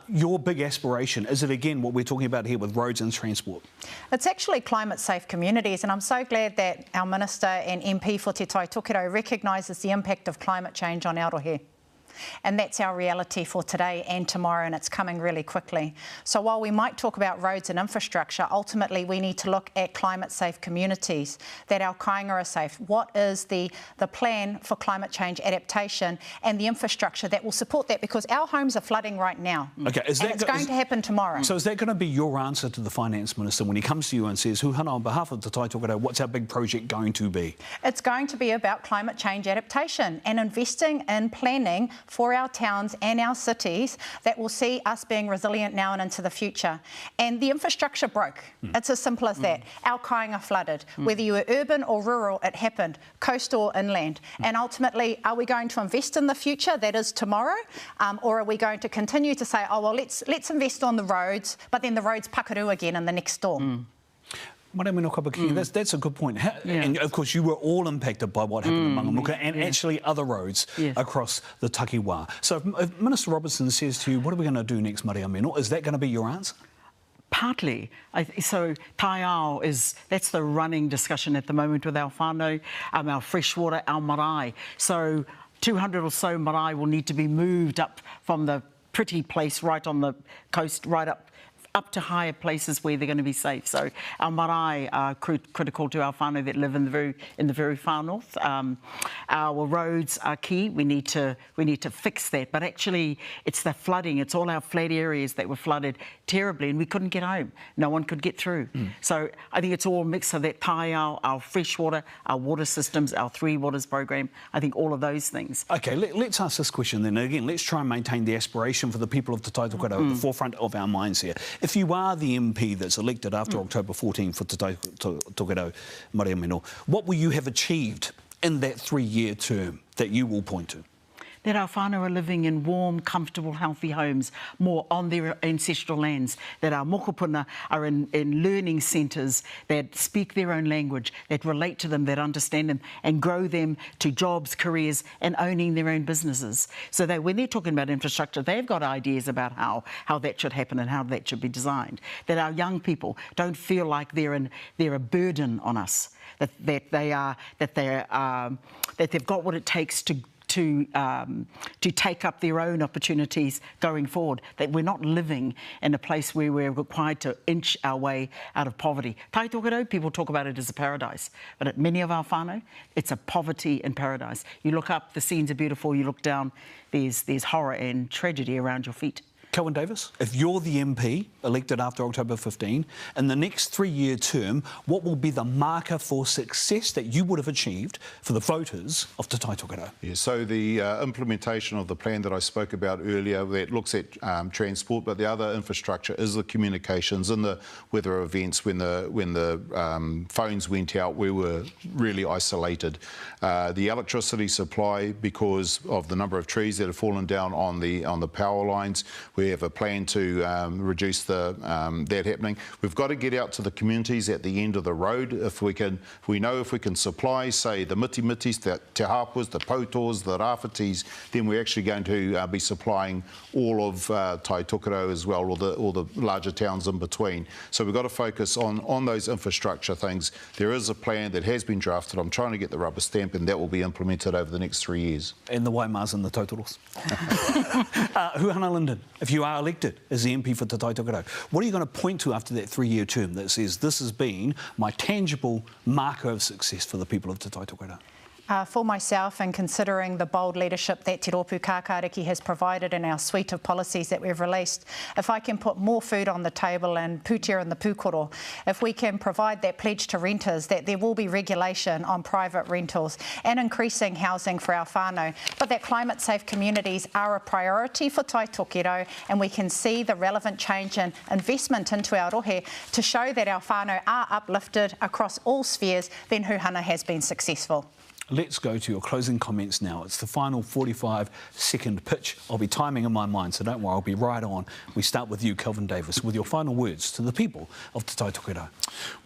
your big aspiration, is it again what we're talking about here with roads and transport? It's actually climate-safe communities, and I'm so glad that our Minister and MP for Te Tai Tokerau recognises the impact of climate change on Aotearoa. And that's our reality for today and tomorrow, and it's coming really quickly. So while we might talk about roads and infrastructure, ultimately we need to look at climate-safe communities, that our kāinga are safe. What is the plan for climate change adaptation and the infrastructure that will support that? Because our homes are flooding right now, okay, and it's going to happen tomorrow. So is that going to be your answer to the Finance Minister when he comes to you and says, Huhana, on behalf of the Tai Tokerau, what's our big project going to be? It's going to be about climate change adaptation and investing in planning for our towns and our cities that will see us being resilient now and into the future. And the infrastructure broke. It's as simple as that. Our kāinga flooded. Whether you were urban or rural, it happened, coast or inland. And ultimately, are we going to invest in the future, that is tomorrow, or are we going to continue to say, oh, well, let's invest on the roads, but then the roads puckaroo again in the next storm? Maria Meno Kapa-Kingi, that's a good point. And of course, you were all impacted by what happened in Mangamuka and actually other roads across the Takiwā. So if Minister Robertson says to you, what are we going to do next, Maria Meno, is that going to be your answer? Partly. So tai-ao that's the running discussion at the moment with our whānau, our freshwater, our marae. So 200 or so marae will need to be moved up from the pretty place right on the coast, right up to higher places where they're going to be safe. So our marae are critical to our whānau that live in the very far north. Our roads are key. We need to fix that. But actually, it's the flooding. It's all our flat areas that were flooded terribly, and we couldn't get home. No one could get through. So I think it's all a mix of that tai-ao, our freshwater, our water systems, our 3 Waters program. I think all of those things. Okay, let's ask this question then. Again, let's try and maintain the aspiration for the people of Te Tai Tokerau at the forefront of our minds here. If you are the MP that's elected after October 14 for Te Tai Tokerau, Maria Meno, what will you have achieved in that 3-year term that you will point to? that our whānau are living in warm, comfortable, healthy homes, more on their ancestral lands, that our mokopuna are in learning centres that speak their own language, that relate to them, that understand them, and grow them to jobs, careers, and owning their own businesses. So that when they're talking about infrastructure, they've got ideas about how that should happen and how that should be designed. That our young people don't feel like they're a burden on us. That they've got what it takes to take up their own opportunities going forward, that we're not living in a place where we're required to inch our way out of poverty. Tai Tokerau, people talk about it as a paradise, but at many of our whānau, it's a poverty in paradise. You look up, the scenes are beautiful, you look down, there's horror and tragedy around your feet. Kelvin Davis, if you're the MP elected after October 15, in the next 3-year term, what will be the marker for success that you would have achieved for the voters of Te Tai Tokerau? Yeah, so the implementation of the plan that I spoke about earlier, that looks at transport, but the other infrastructure is the communications and the weather events. When the phones went out, we were really isolated. The electricity supply, because of the number of trees that have fallen down on the power lines, we have a plan to reduce that happening. We've got to get out to the communities at the end of the road. If we can supply, say, the miti-mitis, the te hapuas, the pautos, the rāwhitis, then we're actually going to be supplying all of Tai Tokerau as well, all the larger towns in between. So we've got to focus on those infrastructure things. There is a plan that has been drafted. I'm trying to get the rubber stamp, and that will be implemented over the next 3 years. And the Waimas and the Totoros. Huhana Linden, if you are elected as the MP for Te Tai Tokerau, what are you going to point to after that 3-year term that says this has been my tangible marker of success for the people of Te Tai Tokerau? For myself, and considering the bold leadership that Te Rōpū Kākāriki has provided in our suite of policies that we've released, if I can put more food on the table and pūtea in the pūkoro, if we can provide that pledge to renters that there will be regulation on private rentals and increasing housing for our whānau, but that climate-safe communities are a priority for Tai Tokerau, and we can see the relevant change and investment into our rohe to show that our whānau are uplifted across all spheres, then Huhana has been successful. Let's go to your closing comments now. It's the final 45-second pitch. I'll be timing in my mind, so don't worry, I'll be right on. We start with you, Kelvin Davis, with your final words to the people of Te Tai Tokerau.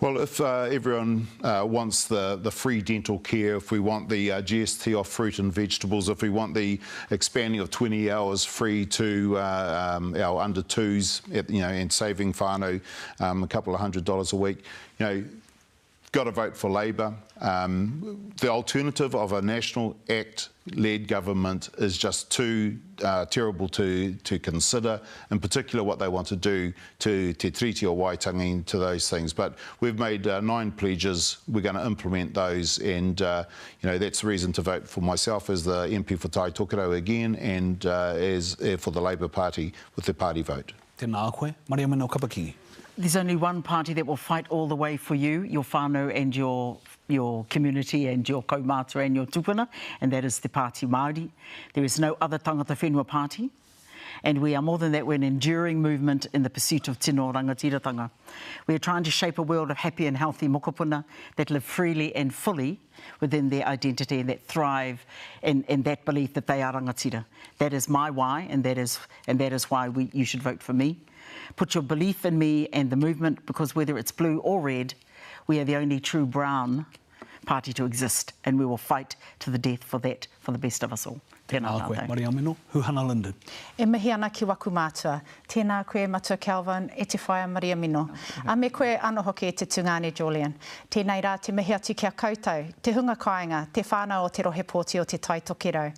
Well, if everyone wants the free dental care, if we want the GST off fruit and vegetables, if we want the expanding of 20 hours free to our under-twos, and saving whānau a couple of $100 a week, got to vote for Labour. The alternative of a National Act-led government is just too terrible to consider, in particular what they want to do to Te Tiriti o Waitangi, to those things. But we've made 9 pledges. We're going to implement those, and that's the reason to vote for myself as the MP for Tai Tokerau again, and as for the Labour Party with the party vote. Tēnā koe, Maria Mino Kapa-Kingi. There's only one party that will fight all the way for you, your whānau and your community and your kaumātua and your tupuna, and that is the Party Māori. There is no other tangata whenua party, and we are more than that. We're an enduring movement in the pursuit of tino rangatiratanga. We are trying to shape a world of happy and healthy mokopuna that live freely and fully within their identity and that thrive in that belief that they are rangatira. That is my why, and that is why you should vote for me. Put your belief in me and the movement, because whether it's blue or red, we are the only true brown party to exist, and we will fight to the death for that, for the best of us all. Tēnā koe, Maria Mino, Huhana Linden. E mihi ana ki waku mātua. Tēnā koe matua Kelvin, e te whaia Maria Mino. A me koe ano hoki e te tungane Julian. Tēnei rā te mihi atu kia koutou, te hunga kāinga, te whānau o te rohe pōti o te Tai Tokerau.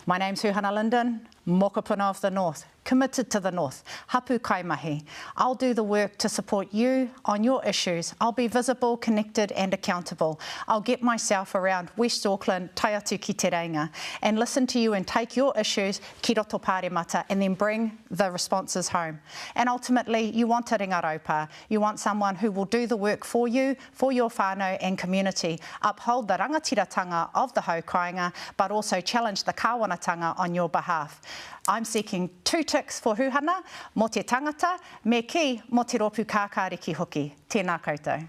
My name's Huhana Linden, mokopuna of the North. Committed to the North, hapu kaimahi. I'll do the work to support you on your issues. I'll be visible, connected and accountable. I'll get myself around West Auckland, tai atu ki te reinga, and listen to you and take your issues ki roto pāremata and then bring the responses home. And ultimately, you want a ringa raupā. You want someone who will do the work for you, for your whānau and community, uphold the rangatiratanga of the haukainga, but also challenge the kāwanatanga on your behalf. I'm seeking 2 ticks for Huhana, mo te tangata, me ki mo te Rōpū Kākāriki hoki. Tēnā koutou.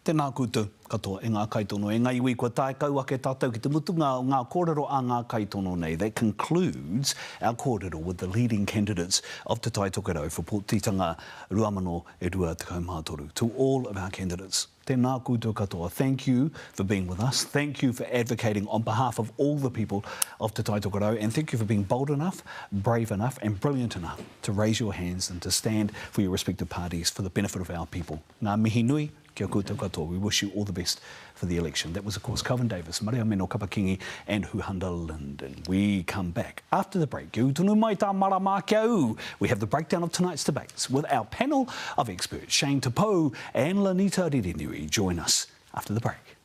Tēnā koutou katoa e ngā kaitono. E ngā iwi kua tae kauake tātou ki te mutunga o ngā kōrero a ngā kaitono nei. That concludes our kōrero with the leading candidates of Te Tai Tokerau for Pōtitanga Ruamano e Rua Te Kaumātoru. To all of our candidates, tēnā koutou katoa. Thank you for being with us. Thank you for advocating on behalf of all the people of Te Tai Tokerau. And thank you for being bold enough, brave enough and brilliant enough to raise your hands and to stand for your respective parties for the benefit of our people. Ngā mihi nui. Kia koutou katoa. We wish you all the best for the election. That was, of course, Calvin Davis, Maria Meno Kapa-Kingi and Huhanda Linden. We come back after the break. Kia utunu mai tā marama kia au. We have the breakdown of tonight's debates with our panel of experts, Shane Tapau and Lanita Ririnui. Join us after the break.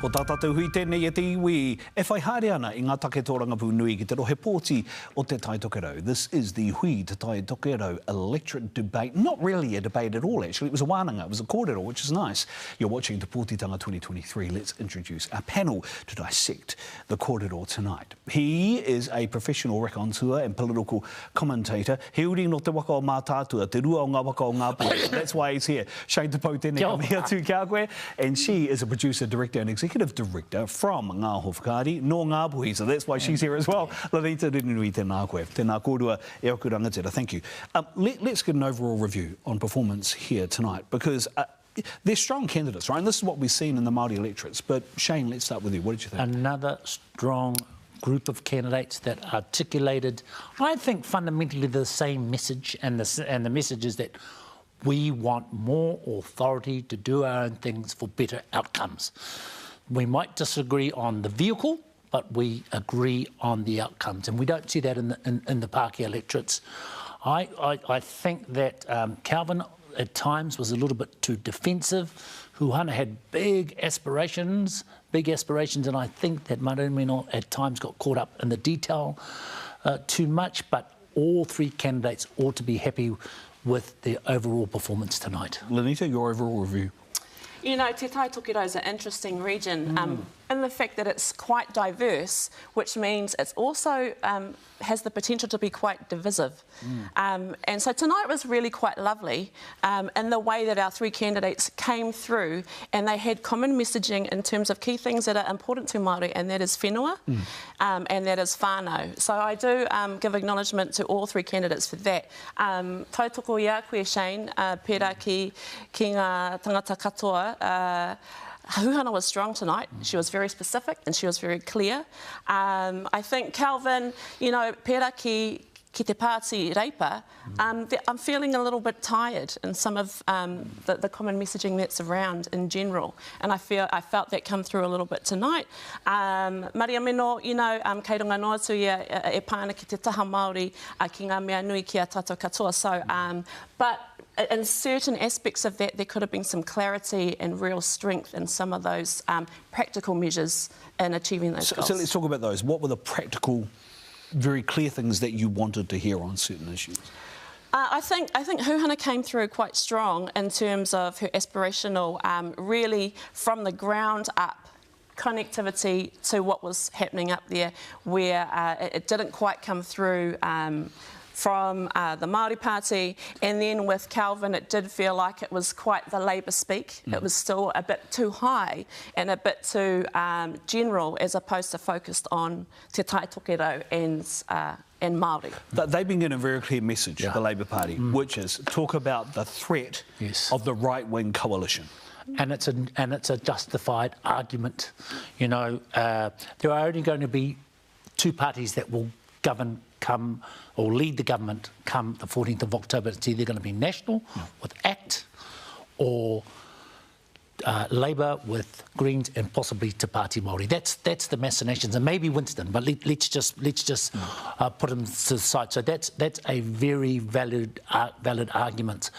O tā tātou hui tēnei e te iwi. E whai haere ana I ngā take tōranga pūnui ki te rohe pōti o Te Tai Tokerau. This is the Hui Te Tai Tokerau electorate debate. Not really a debate at all, actually. It was a wānanga, it was a kōrero, which is nice. You're watching Te Pōtitanga 2023. Let's introduce our panel to dissect the kōrero tonight. He is a professional raconteur and political commentator. He uri no te waka o mā tātua, te rua o ngā waka o ngā pō. That's why he's here. Shane Tapau tēnei ka mea tū kia koe. And she is a producer, director and executive director from Ngā Hofkari, no Ngā Puhi, so that's why she's here as well. Lanita Ririnui, tēnā koe. Tēnā kōrua e oku rangatira. Thank you. Let's get an overall review on performance here tonight, because they're strong candidates, right? And this is what we've seen in the Māori electorates. But Shane, let's start with you. What did you think? Another strong group of candidates that articulated, I think, fundamentally the same message, and the message is that We want more authority to do our own things for better outcomes. We might disagree on the vehicle, but we agree on the outcomes, and we don't see that in the Pākehā electorates. I think that Calvin at times was a little bit too defensive. Huhana had big aspirations, and I think that Marumino at times got caught up in the detail too much, but all three candidates ought to be happy with their overall performance tonight. Lenita, your overall review? You know, Te Tai Tokerau is an interesting region in the fact that it's quite diverse, which means it's also has the potential to be quite divisive. And so tonight was really quite lovely in the way that our three candidates came through and they had common messaging in terms of key things that are important to Māori, and that is whenua and that is whānau. So I do give acknowledgement to all three candidates for that. Tautoko ia koe Shane, pērā ki ngā tangata katoa. Huhana was strong tonight. She was very specific and she was very clear. I think Calvin, you know, pērā ki te pāti reipa, I'm feeling a little bit tired in some of the common messaging that's around in general. And I felt that come through a little bit tonight. Maria Mino, you know, kei runga noa tu ia e pāna ki te taha Māori ki ngā mea nui ki a tātou katoa. So, but in certain aspects of that, there could have been some clarity and real strength in some of those practical measures in achieving those goals. So let's talk about those. What were the practical, very clear things that you wanted to hear on certain issues? I think Huhana came through quite strong in terms of her aspirational, really from the ground up connectivity to what was happening up there, where it didn't quite come through from the Māori Party, and then with Calvin it did feel like it was quite the Labour speak. It was still a bit too high and a bit too general as opposed to focused on Te Tai Tokerau and Māori. They've been getting a very clear message, the Labour Party, which is talk about the threat of the right-wing coalition. And it's a justified argument. You know, there are only going to be two parties that will lead the government come the 14th of October. It's either going to be National with ACT or Labour with Greens and possibly Te Pāti Māori. That's the machinations, and maybe Winston, but let's just put him to the side. So that's a very valid argument.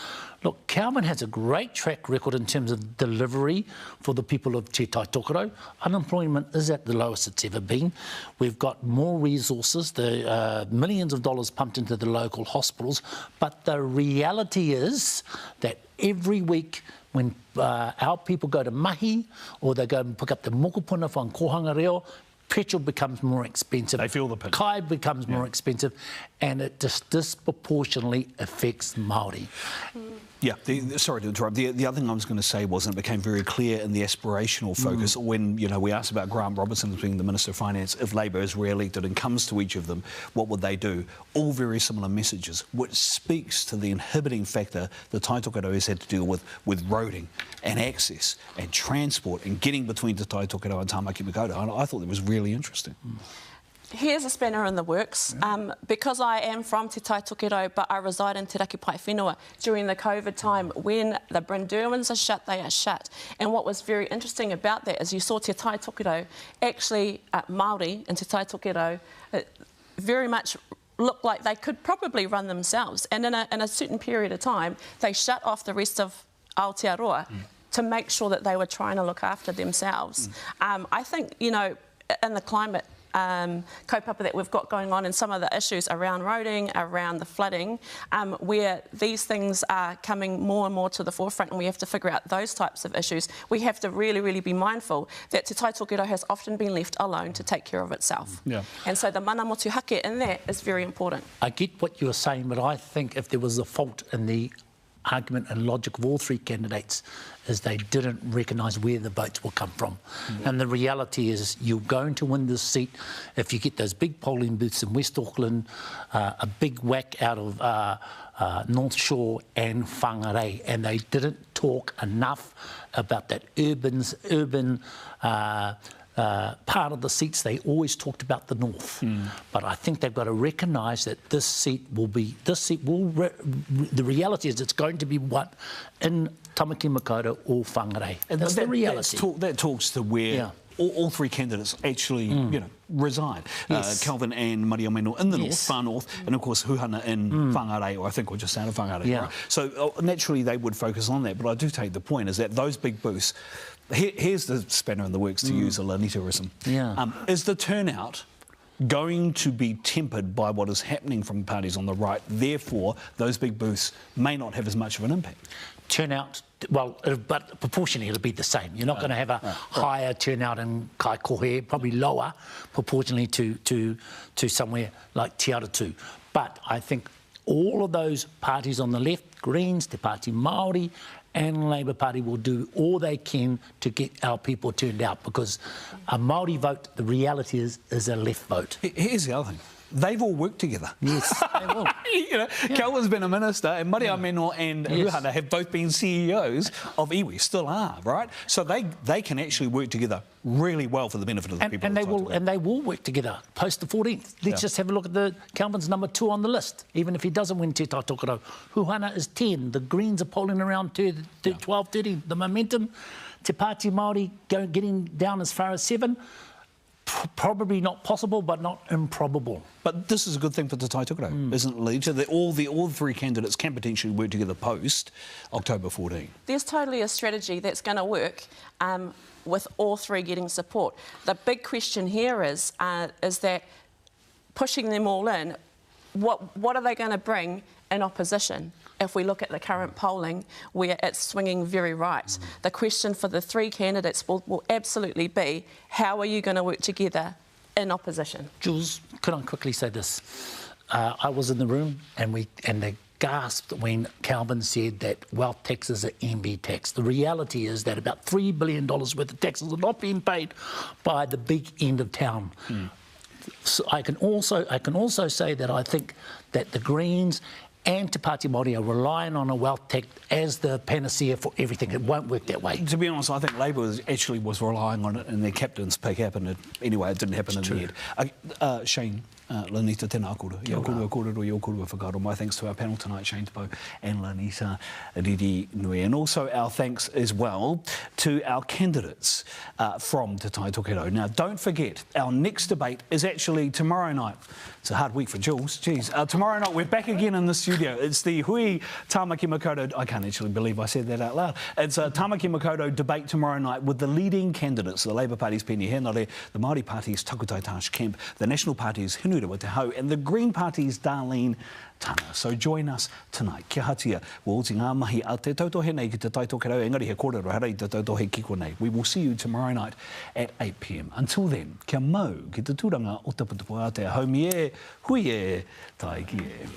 Look, Calvin has a great track record in terms of delivery for the people of Te Tai Tokerau. Unemployment is at the lowest it's ever been. We've got more resources, the millions of dollars pumped into the local hospitals, but the reality is that every week when our people go to mahi or they go and pick up the mokopuna from kohanga reo, petrol becomes more expensive. They feel the pinch. Kai becomes more expensive, and it just disproportionately affects Māori. Yeah, sorry to interrupt. The other thing I was going to say was, and it became very clear in the aspirational focus when, you know, we asked about Grant Robertson as being the Minister of Finance, if Labour is re-elected and comes to each of them, what would they do? All very similar messages, which speaks to the inhibiting factor that Tai Tokerau has had to deal with roading and access and transport and getting between Te Tai Tokerau and Tāmaki Makaurau. And I thought it was really interesting. Here's a spanner in the works. Because I am from Te Tai Tokerau, but I reside in Te Raki Pai Whenua, during the COVID time, when the Brynderwins are shut, they are shut. And what was very interesting about that is you saw Te Tai Tokerau, actually Māori and Te Tai Tokerau, very much looked like they could probably run themselves. And in a certain period of time, they shut off the rest of Aotearoa to make sure that they were trying to look after themselves. I think, you know, in the climate kaupapa that we've got going on and some of the issues around roading, around the flooding, where these things are coming more and more to the forefront, and we have to figure out those types of issues. We have to really, really be mindful that Te Tai Tokerau has often been left alone to take care of itself. And so the mana motuhake in that is very important. I get what you're saying, but I think if there was a fault in the argument and logic of all three candidates is they didn't recognise where the votes will come from. And the reality is you're going to win this seat if you get those big polling booths in West Auckland, a big whack out of North Shore and Whangarei, and they didn't talk enough about that urban part of the seats, they always talked about the north. But I think they've got to recognise that the reality is it's going to be what in Tamaki Makaurau or Whangarei. And that's the reality. That talks to where all three candidates actually, reside. Kelvin and Maria Meno in the north, far north, and of course Huhana in Whangarei, or I think we're just out of Whangarei. Right? So naturally they would focus on that, but I do take the point is that those big booths, here's the spanner in the works to use a lanitarism. Is the turnout going to be tempered by what is happening from parties on the right, therefore those big booths may not have as much of an impact? Turnout, well, but proportionally it'll be the same. You're not going to have a higher turnout in Kaikohe, probably lower proportionally to somewhere like Te Aratu. But I think all of those parties on the left, Greens, Te Pāti Māori and Labour Party will do all they can to get our people turned out, because a Māori vote, the reality is a left vote. Here's the other thing. They've all worked together. Yes, they will. Kelvin's been a minister, and Maria Meno and Ruhana have both been CEOs of iwi, still are, right? So they can actually work together really well for the benefit of the people. And they will work together post the 14th. Let's just have a look at the Kelvin's number 2 on the list. Even if he doesn't win Te Tai Tokerau, Ruhana is 10. The Greens are polling around 12, 13. The momentum, Te Pāti Māori getting down as far as 7. Probably not possible, but not improbable. But this is a good thing for Te Tai Tokerau, isn't it, Lita? That all three candidates can potentially work together post October 14. There's totally a strategy that's going to work with all three getting support. The big question here is that pushing them all in, what are they going to bring in opposition? If we look at the current polling, where it's swinging very right. The question for the three candidates will absolutely be, how are you going to work together in opposition? Jules, could I quickly say this? I was in the room and they gasped when Kelvin said that wealth tax is an MB tax. The reality is that about $3 billion worth of taxes are not being paid by the big end of town. So I can also say that I think that the Greens and Te Pāti Māori are relying on a wealth tax as the panacea for everything. It won't work that way. To be honest, I think Labour was relying on it in their captain's pick. Anyway, it didn't happen in the end. Shane, Lanita, tēnā kora. Ia kōrero, ia kōrero whakaro. My thanks to our panel tonight, Shane Tabo and Lanita Riri Nui. And also our thanks as well to our candidates from Te Tai Tokerau. Now, don't forget, our next debate is actually tomorrow night. It's a hard week for Jules. Geez. Tomorrow night, we're back again in the studio. It's the Hui Tamaki Makaurau... I can't actually believe I said that out loud. It's a Tamaki Makaurau debate tomorrow night with the leading candidates. The Labour Party's Penny Henare, the Māori Party's Takutai Tash Kemp, the National Party's Hinura Te Hau, and the Green Party's Darlene Tana. So join us tonight. Kia hatia, wo uti ngā mahi a te tautohe nei ki te Tai Tokerau, engari he kōrero, harei te tautohe kiko nei. We will see you tomorrow night at 8 p.m. Until then, kia mau ki te tūranga o Taputapu a te haumi e, hui e, tai ki e.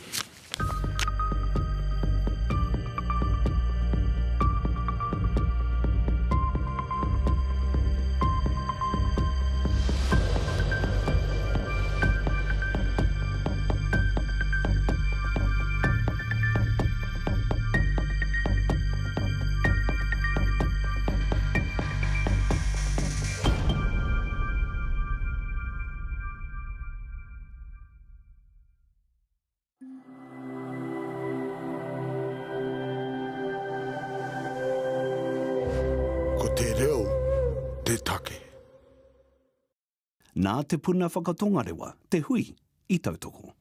Nā te puna whakatongarewa, te hui i tautoko.